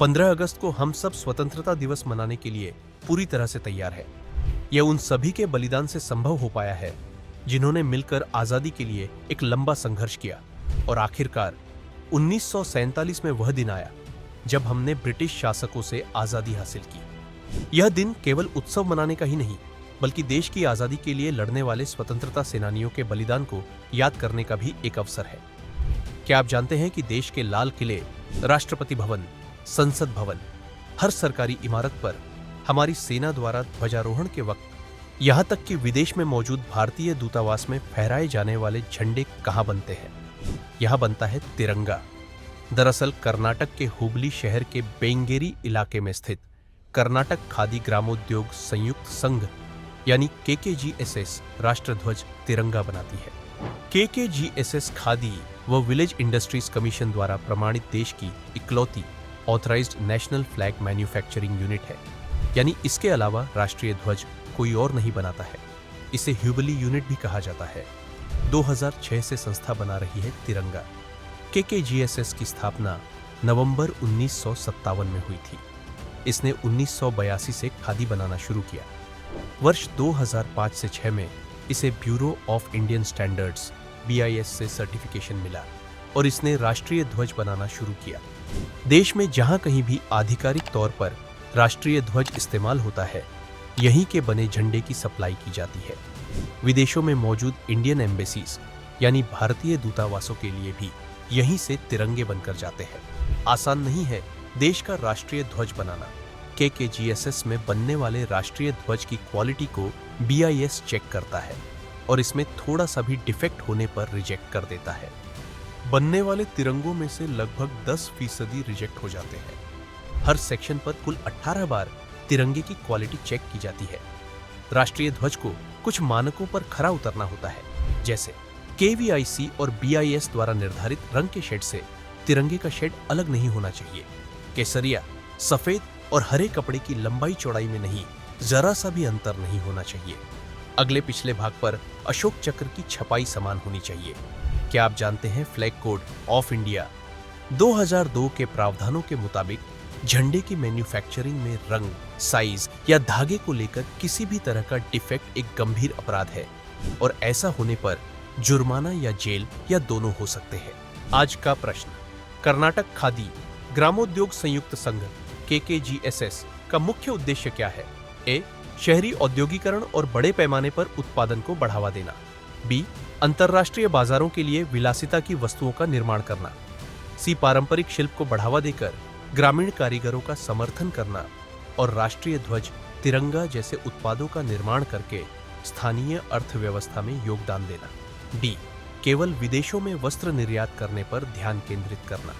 15 अगस्त को हम सब स्वतंत्रता दिवस मनाने के लिए पूरी तरह से तैयार है। यह उन सभी के बलिदान से संभव हो पाया है जिन्होंने मिलकर आजादी के लिए एक लंबा संघर्ष किया और आखिरकार 1947 में वह दिन आया जब हमने ब्रिटिश शासकों से आजादी हासिल की। यह दिन केवल उत्सव मनाने का ही नहीं बल्कि देश की आजादी के लिए लड़ने वाले स्वतंत्रता सेनानियों के बलिदान को याद करने का भी एक अवसर है। क्या आप जानते हैं कि देश के लाल किले, राष्ट्रपति भवन, संसद भवन, हर सरकारी इमारत पर हमारी सेना द्वारा ध्वजारोहण के वक्त यहां तक कि विदेश में मौजूद भारतीय दूतावास में फहराए जाने वाले झंडे कहां बनते हैं? यहां बनता है तिरंगा। दरअसल कर्नाटक के हुबली शहर के बेंगेरी इलाके में स्थित कर्नाटक खादी ग्रामोद्योग संयुक्त संघ यानी KKGSS राष्ट्रध्वज तिरंगा बनाती है। KKGSS खादी व विलेज इंडस्ट्रीज कमीशन द्वारा प्रमाणित देश की इकलौती authorised national flag manufacturing unit है, यानी इसके अलावा राष्ट्रीय ध्वज कोई और नहीं बनाता है। इसे ह्यूबली यूनिट भी कहा जाता है। 2006 से संस्था बना रही है तिरंगा। KKGSS की स्थापना नवंबर 1957 में हुई थी। इसने 1982 से खादी बनाना शुरू किया। वर्ष 2005 से 6 में इसे bureau of Indian standards BIS से सर्टिफिकेशन मिला और इसने राष्ट्रीय ध्वज बनाना शुरू किया। देश में जहां कहीं भी आधिकारिक तौर पर राष्ट्रीय ध्वज इस्तेमाल होता है, यहीं के बने झंडे की सप्लाई की जाती है। विदेशों में मौजूद इंडियन एम्बेसीज यानी भारतीय दूतावासों के लिए भी यहीं से तिरंगे बनकर जाते हैं। आसान नहीं है देश का राष्ट्रीय ध्वज बनाना। KKGSS में बनने वाले राष्ट्रीय ध्वज की क्वालिटी को BIS चेक करता है और इसमें थोड़ा सा भी डिफेक्ट होने पर रिजेक्ट कर देता है। बनने वाले तिरंगों में से लगभग 10% रिजेक्ट हो जाते हैं। हर सेक्शन पर कुल 18 बार तिरंगे की क्वालिटी चेक की जाती है। राष्ट्रीय ध्वज को कुछ मानकों पर खरा उतरना होता है, जैसे KVIC और BIS द्वारा निर्धारित रंग के शेड से तिरंगे का शेड अलग नहीं होना चाहिए। केसरिया, सफेद और हरे कपड़े की लंबाई चौड़ाई में नहीं, जरा सा भी अंतर नहीं होना चाहिए। अगले पिछले भाग पर अशोक चक्र की छपाई समान होनी चाहिए। क्या आप जानते हैं फ्लैग कोड ऑफ इंडिया 2002 के प्रावधानों के मुताबिक झंडे की मैन्युफैक्चरिंग में रंग, साइज या धागे को लेकर किसी भी तरह का डिफेक्ट एक गंभीर अपराध है और ऐसा होने पर जुर्माना या जेल या दोनों हो सकते हैं। आज का प्रश्न, कर्नाटक खादी ग्रामोद्योग संयुक्त संघ KKGSS का मुख्य उद्देश्य क्या है? A. शहरी औद्योगिकरण और बड़े पैमाने पर उत्पादन को बढ़ावा देना। B. अंतर्राष्ट्रीय बाजारों के लिए विलासिता की वस्तुओं का निर्माण करना। C. पारंपरिक शिल्प को बढ़ावा देकर ग्रामीण कारीगरों का समर्थन करना और राष्ट्रीय ध्वज, तिरंगा जैसे उत्पादों का निर्माण करके स्थानीय अर्थव्यवस्था में योगदान देना। D. केवल विदेशों में वस्त्र निर्यात करने पर ध्यान केंद्रित करना।